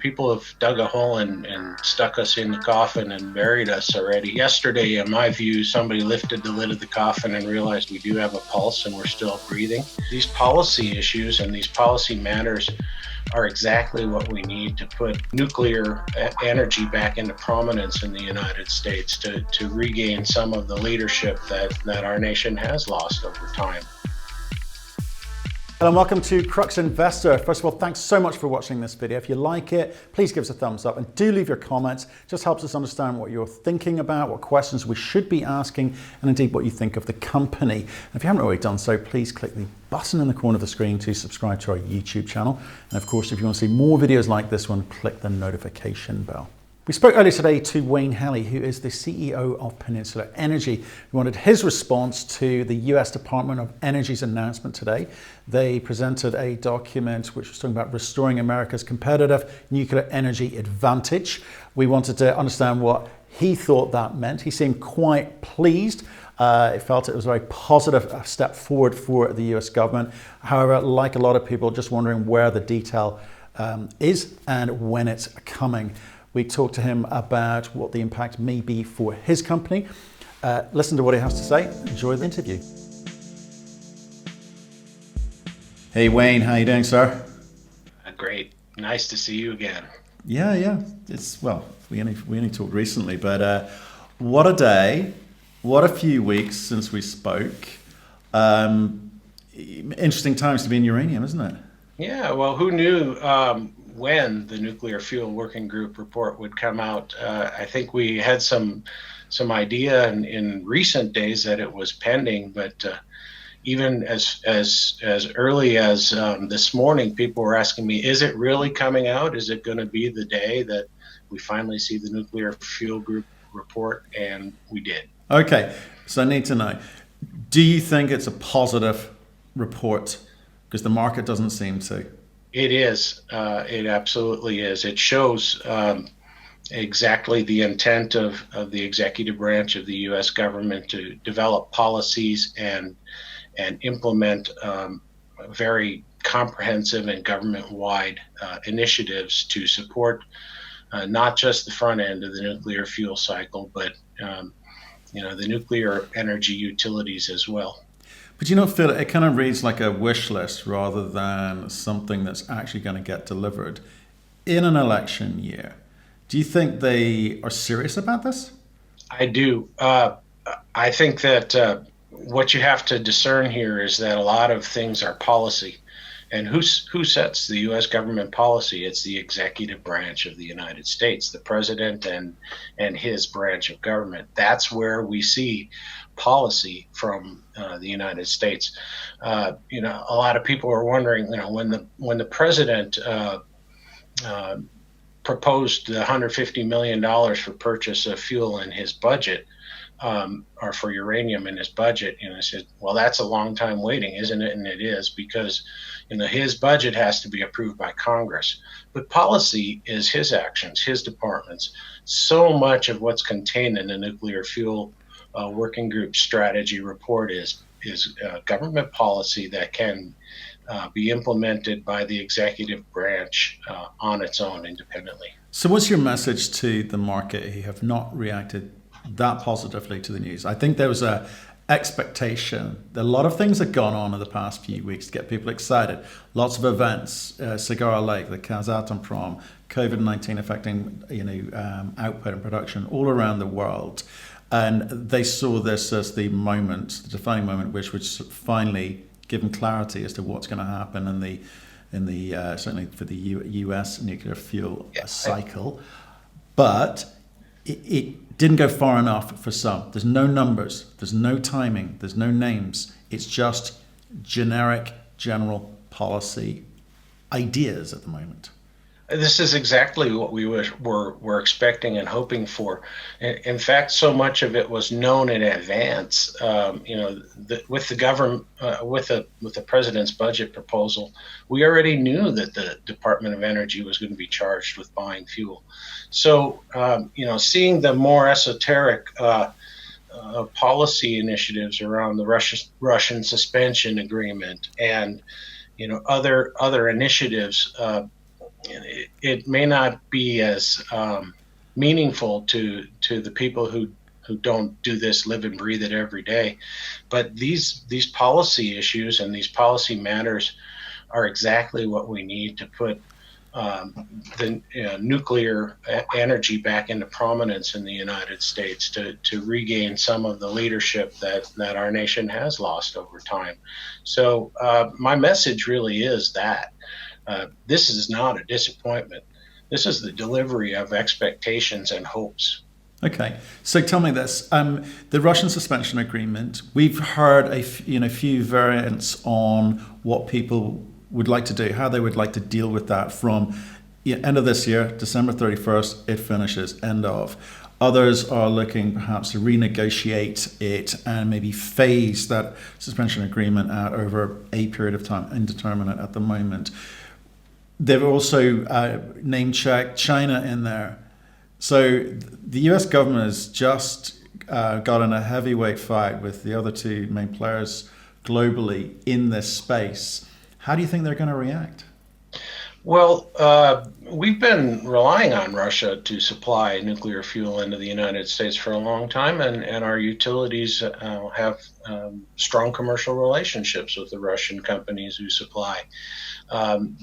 People have dug a hole and stuck us in the coffin and buried us already. Yesterday, in my view, somebody lifted the lid of the coffin and realized we do have a pulse and we're still breathing. These policy issues and these policy matters are exactly what we need to put nuclear energy back into prominence in the United States to regain some of the leadership that our nation has lost over time. Hello and welcome to Crux Investor. First of all, thanks so much for watching this video. If you like it, please give us a thumbs up and do leave your comments. It just helps us understand what you're thinking about, what questions we should be asking, and indeed what you think of the company. And if you haven't already done so, please click the button in the corner of the screen to subscribe to our YouTube channel. And of course, if you want to see more videos like this one, click the notification bell. We spoke earlier today to Wayne Heili, who is the CEO of Peninsula Energy. We wanted his response to the US Department of Energy's announcement today. They presented a document which was talking about restoring America's competitive nuclear energy advantage. We wanted to understand what he thought that meant. He seemed quite pleased. He felt it was a very positive step forward for the US government. However, like a lot of people, just wondering where the detail is and when it's coming. We talked to him about what the impact may be for his company. Listen to what he has to say. Enjoy the interview. Hey Wayne, how you doing, sir? Great. Nice to see you again. Yeah. It's we only talked recently, but what a day, what a few weeks since we spoke. Interesting times to be in uranium, isn't it? Yeah. Well, who knew when the Nuclear Fuel Working Group report would come out? I think we had some idea in recent days that it was pending, but even as early as this morning, people were asking me, is it really coming out? Is it going to be the day that we finally see the Nuclear Fuel Group report? And we did. Okay, so I need to know, do you think it's a positive report? Because the market doesn't seem to. It is. It absolutely is. It shows exactly the intent of the executive branch of the U.S. government to develop policies and implement very comprehensive and government-wide initiatives to support not just the front end of the nuclear fuel cycle, but the nuclear energy utilities as well. But you don't feel it kind of reads like a wish list rather than something that's actually going to get delivered in an election year. Do you think they are serious about this? I do. I think that what you have to discern here is that a lot of things are policy. And who sets the U.S. government policy? It's the executive branch of the United States, the president and his branch of government. That's where we see policy from the United States. A lot of people are wondering, when the president proposed the $150 million for purchase of fuel in his budget, or for uranium in his budget, I said, well, that's a long time waiting, isn't it? And it is, because his budget has to be approved by Congress. But policy is his actions, his departments. So much of what's contained in the Nuclear Fuel Working Group strategy report is government policy that can be implemented by the executive branch on its own independently. So what's your message to the market who have not reacted that positively to the news? I think there was a expectation that a lot of things have gone on in the past few weeks to get people excited. Lots of events, Cigar Lake, the Kazatomprom, COVID-19 affecting output and production all around the world. And they saw this as the defining moment, which would finally give them clarity as to what's going to happen in the certainly for the U.S. nuclear fuel cycle. But it didn't go far enough for some. There's no numbers, there's no timing, there's no names. It's just generic, general policy ideas at the moment. This is exactly what we were expecting and hoping for. In fact, so much of it was known in advance. With the government, with the president's budget proposal, we already knew that the Department of Energy was going to be charged with buying fuel. So, seeing the more esoteric policy initiatives around the Russian suspension agreement and other initiatives. it may not be as meaningful to the people who don't do this, live and breathe it every day. But these policy issues and these policy matters are exactly what we need to put the nuclear energy back into prominence in the United States, to regain some of the leadership that our nation has lost over time. So my message really is that this is not a disappointment. This is the delivery of expectations and hopes. Okay, so tell me this: the Russian suspension agreement. We've heard a few variants on what people would like to do, how they would like to deal with that from end of this year, December 31st, it finishes, end of. Others are looking perhaps to renegotiate it and maybe phase that suspension agreement out over a period of time, indeterminate at the moment. They've also name-checked China in there. So the US government has just got in a heavyweight fight with the other two main players globally in this space. How do you think they're going to react? Well, we've been relying on Russia to supply nuclear fuel into the United States for a long time, and our utilities have strong commercial relationships with the Russian companies who supply.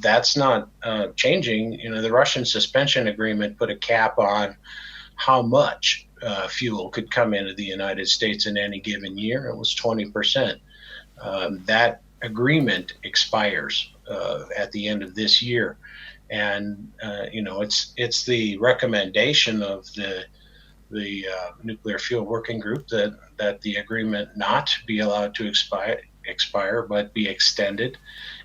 That's not changing. The Russian suspension agreement put a cap on how much fuel could come into the United States in any given year. It was 20%. That agreement expires at the end of this year, and it's the recommendation of the nuclear fuel working group that the agreement not be allowed to expire but be extended,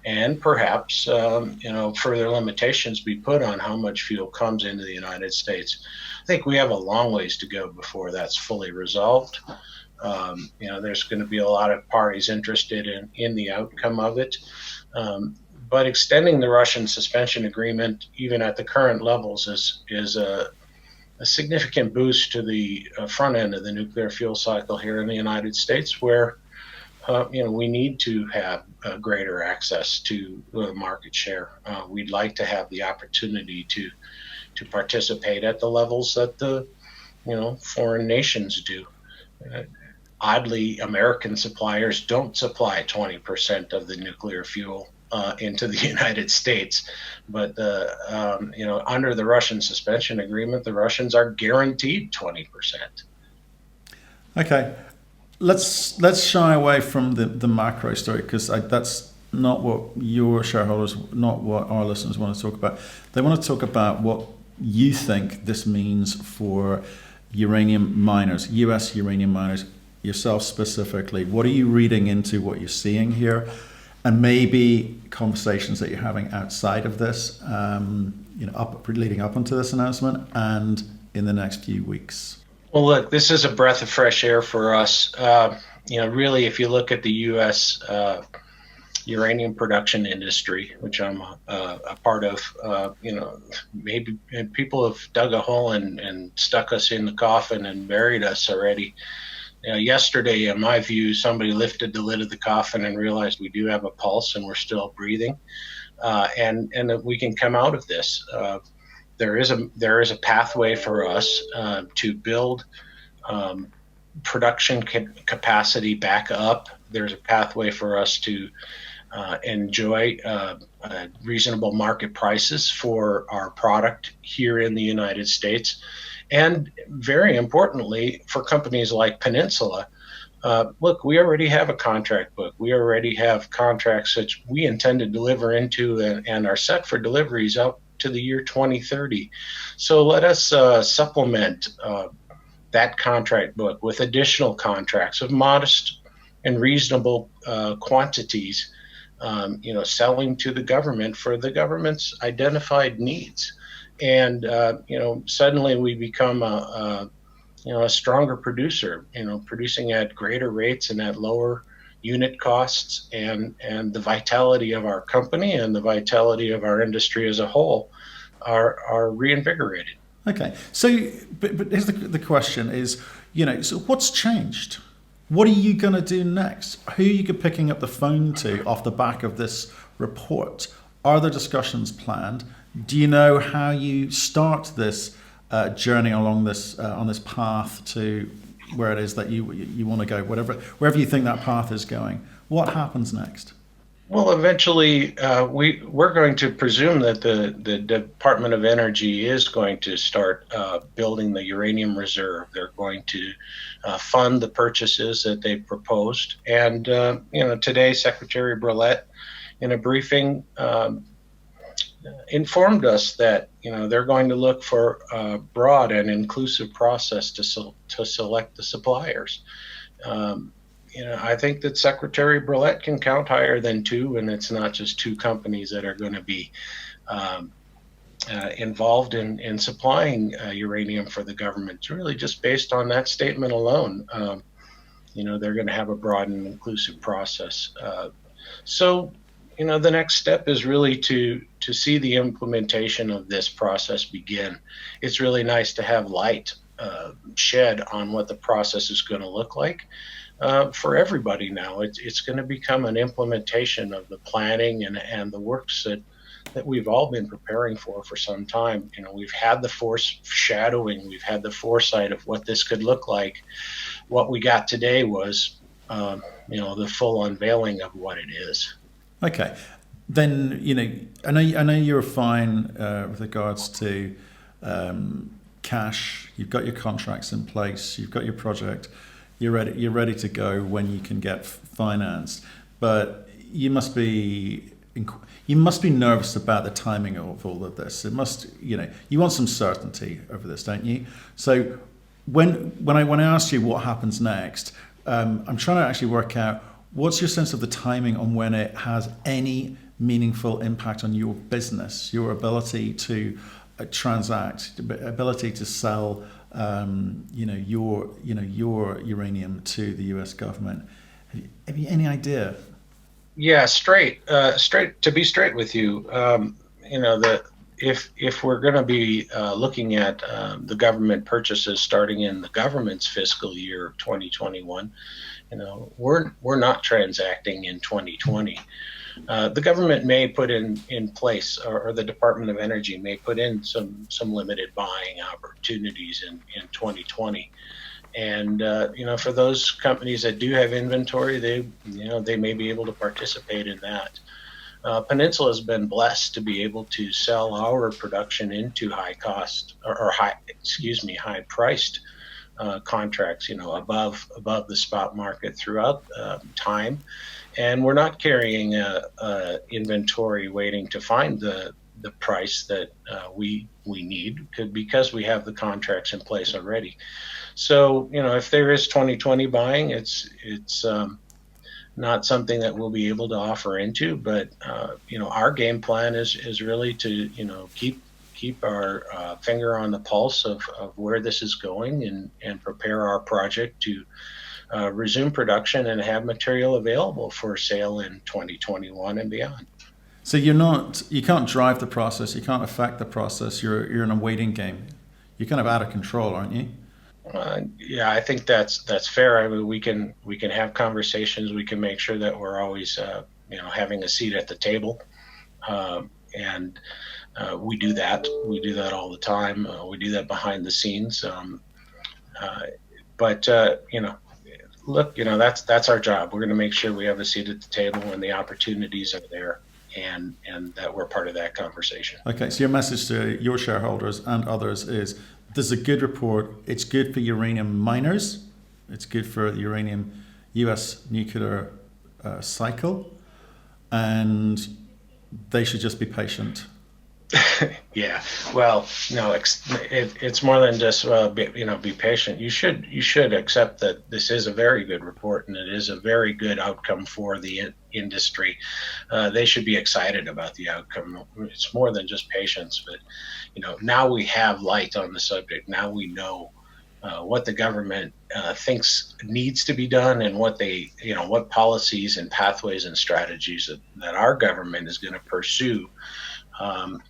and perhaps further limitations be put on how much fuel comes into the United States. I think we have a long ways to go before that's fully resolved. There's going to be a lot of parties interested in the outcome of it. But extending the Russian suspension agreement, even at the current levels, is a significant boost to the front end of the nuclear fuel cycle here in the United States, where we need to have greater access to market share. We'd like to have the opportunity to participate at the levels that the foreign nations do. Oddly, American suppliers don't supply 20% of the nuclear fuel into the United States, but under the Russian suspension agreement, the Russians are guaranteed 20%. Okay, let's shy away from the macro story, because that's not what your shareholders, not what our listeners want to talk about. They want to talk about what you think this means for uranium miners, US uranium miners, yourself specifically. What are you reading into what you're seeing here? And maybe conversations that you're having outside of this, leading up into this announcement and in the next few weeks. Well, look, this is a breath of fresh air for us. Really, if you look at the U.S. Uranium production industry, which I'm a part of, maybe people have dug a hole and stuck us in the coffin and buried us already. Yesterday, in my view, somebody lifted the lid of the coffin and realized we do have a pulse and we're still breathing, and that we can come out of this. There is a pathway for us to build production capacity back up. There's a pathway for us to enjoy reasonable market prices for our product here in the United States. And very importantly, for companies like Peninsula, look, we already have a contract book. We already have contracts that we intend to deliver into and are set for deliveries up to the year 2030. So let us supplement that contract book with additional contracts of modest and reasonable quantities, selling to the government for the government's identified needs. And suddenly we become a stronger producer, producing at greater rates and at lower unit costs, and the vitality of our company and the vitality of our industry as a whole are reinvigorated. Okay, so but here's the question is, so what's changed? What are you going to do next? Who are you picking up the phone to off the back of this report? Are there discussions planned? Do you know how you start this journey along this on this path to where it is that you want to go, wherever you think that path is going? What happens next? Well, eventually, we're going to presume that the Department of Energy is going to start building the uranium reserve. They're going to fund the purchases that they proposed. And today, Secretary Brouillette, in a briefing, informed us that they're going to look for a broad and inclusive process to select the suppliers. I think that Secretary Brouillette can count higher than two, and it's not just two companies that are going to be involved in supplying uranium for the government. It's really just based on that statement alone. They're going to have a broad and inclusive process. So the next step is really to see the implementation of this process begin. It's really nice to have light shed on what the process is going to look like. For everybody now, it's going to become an implementation of the planning and the works that we've all been preparing for some time. We've had the foreshadowing, we've had the foresight of what this could look like. What we got today was, the full unveiling of what it is. Okay, then I know you're fine with regards to cash. You've got your contracts in place. You've got your project. You're ready to go when you can get financed, but you must be nervous about the timing of all of this. It must, you want some certainty over this, don't you? So when I asked you what happens next, I'm trying to actually work out what's your sense of the timing on when it has any meaningful impact on your business, your ability to transact, ability to sell. Your uranium to the U.S. government. Have you any idea? Yeah, straight. To be straight with you, if we're going to be looking at the government purchases starting in the government's fiscal year of 2021, we're not transacting in 2020. The government may put in place, or the Department of Energy may put in some limited buying opportunities in 2020. And for those companies that do have inventory, they may be able to participate in that. Peninsula has been blessed to be able to sell our production into high priced contracts, above the spot market throughout time. And we're not carrying a inventory waiting to find the price that we need, because we have the contracts in place already. So if there is 2020 buying, it's not something that we'll be able to offer into. But our game plan is really to keep our finger on the pulse of where this is going and prepare our project to resume production and have material available for sale in 2021 and beyond. So you can't drive the process, you can't affect the process. You're in a waiting game. You're kind of out of control, aren't you? Yeah, I think that's fair. I mean, we can have conversations. We can make sure that we're always having a seat at the table, and we do that. We do that all the time. We do that behind the scenes. But look, that's our job. We're going to make sure we have a seat at the table when the opportunities are there, and that we're part of that conversation. Okay, so your message to your shareholders and others is this is a good report. It's good for uranium miners. It's good for the uranium U.S. nuclear cycle, and they should just be patient. Yeah, well, no, it's more than just be patient. You should accept that this is a very good report and it is a very good outcome for the industry. They should be excited about the outcome. It's more than just patience, but now we have light on the subject. Now we know what the government thinks needs to be done, and what what policies and pathways and strategies that our government is going to pursue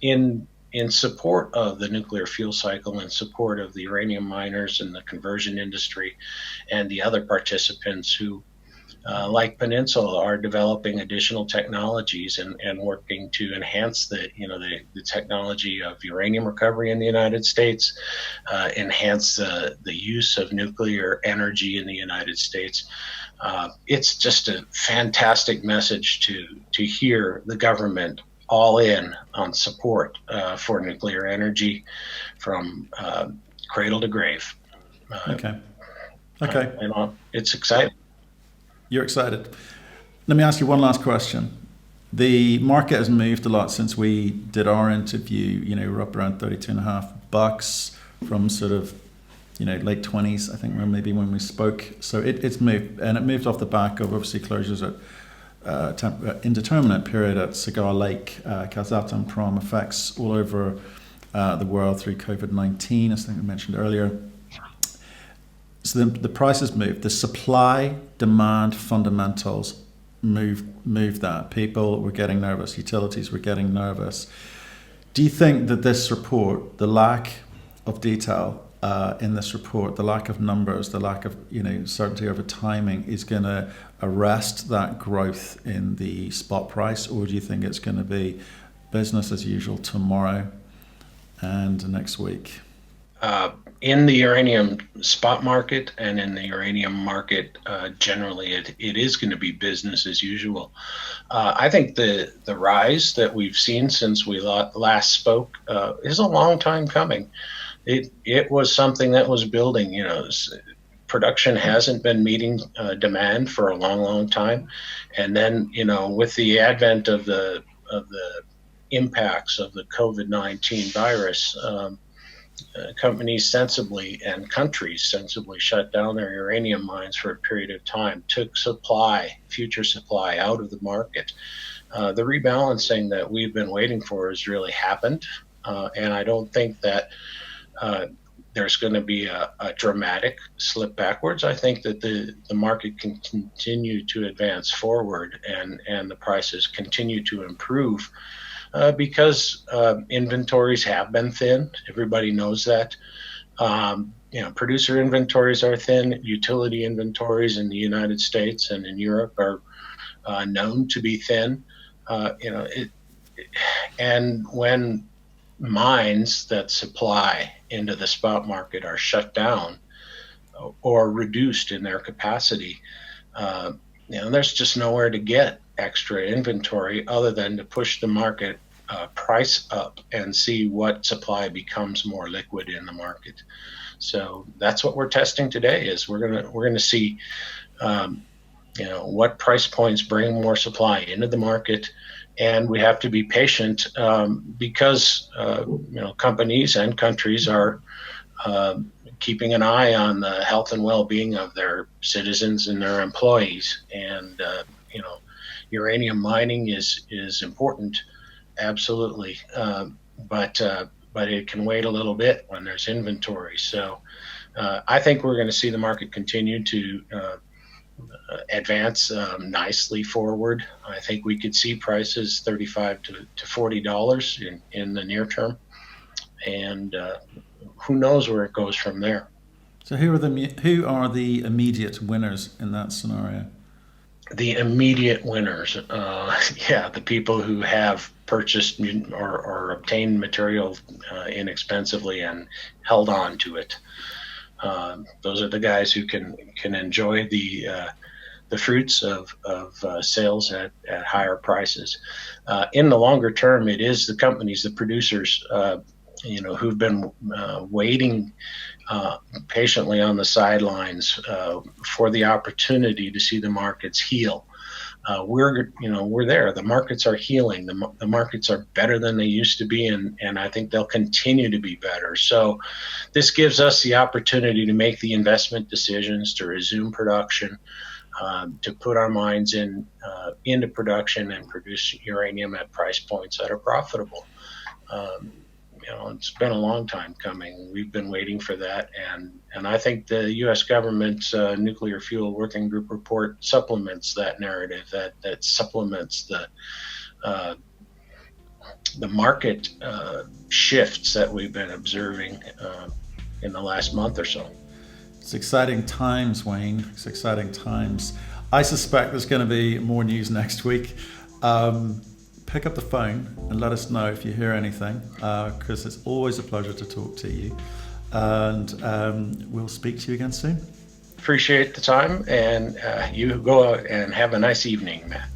in support of the nuclear fuel cycle, in support of the uranium miners and the conversion industry and the other participants who like Peninsula, are developing additional technologies and working to enhance the technology of uranium recovery in the United States, enhance the use of nuclear energy in the United States. It's just a fantastic message to hear the government all in on support for nuclear energy from cradle to grave. Okay. Okay. It's exciting. You're excited. Let me ask you one last question. The market has moved a lot since we did our interview. We're up around $32.50 from sort of, late 20s, I think, maybe when we spoke. So it's moved, and it moved off the back of obviously closures at indeterminate period at Cigar Lake, Kazakhstan, Prom, effects all over the world through COVID-19, as I think we mentioned earlier. So the prices moved. The supply demand fundamentals moved that. People were getting nervous. Utilities were getting nervous. Do you think that this report, the lack of detail in this report, the lack of numbers, the lack of certainty over timing, is going to arrest that growth in the spot price, or do you think it's going to be business as usual tomorrow and next week? In the uranium spot market and in the uranium market generally, it is going to be business as usual. I think the rise that we've seen since we last spoke is a long time coming. It was something that was building. Production hasn't been meeting demand for a long time, and then with the advent of the impacts of the COVID-19 virus. Companies sensibly and countries sensibly shut down their uranium mines for a period of time, took future supply out of the market. The rebalancing that we've been waiting for has really happened, and I don't think that there's going to be a dramatic slip backwards. I think that the market can continue to advance forward and the prices continue to improve. Because inventories have been thin. Everybody knows that. Producer inventories are thin. Utility inventories in the United States and in Europe are known to be thin. And when mines that supply into the spot market are shut down or reduced in their capacity, there's just nowhere to get extra inventory other than to push the market price up and see what supply becomes more liquid in the market. So that's what we're testing today. Is we're gonna see what price points bring more supply into the market, and we have to be patient because companies and countries are keeping an eye on the health and well-being of their citizens and their employees. And uranium mining is important, absolutely, but it can wait a little bit when there's inventory. So I think we're going to see the market continue to advance nicely forward. I think we could see prices $35 to $40 in the near term, and who knows where it goes from there. So who are the immediate winners in that scenario? The immediate winners, the people who have purchased or obtained material inexpensively and held on to it. Those are the guys who can enjoy the fruits of sales at higher prices. In the longer term, it is the companies, the producers, who've been waiting patiently on the sidelines for the opportunity to see the markets heal. We're there. The markets are healing. The markets are better than they used to be, and I think they'll continue to be better. So this gives us the opportunity to make the investment decisions, to resume production, to put our mines into production and produce uranium at price points that are profitable. It's been a long time coming. We've been waiting for that, and I think the U.S. government's Nuclear Fuel Working Group report supplements that narrative. That supplements the market shifts that we've been observing in the last month or so. It's exciting times, Wayne. It's exciting times. I suspect there's going to be more news next week. Pick up the phone and let us know if you hear anything, because it's always a pleasure to talk to you. And we'll speak to you again soon. Appreciate the time, and you go out and have a nice evening, Matt.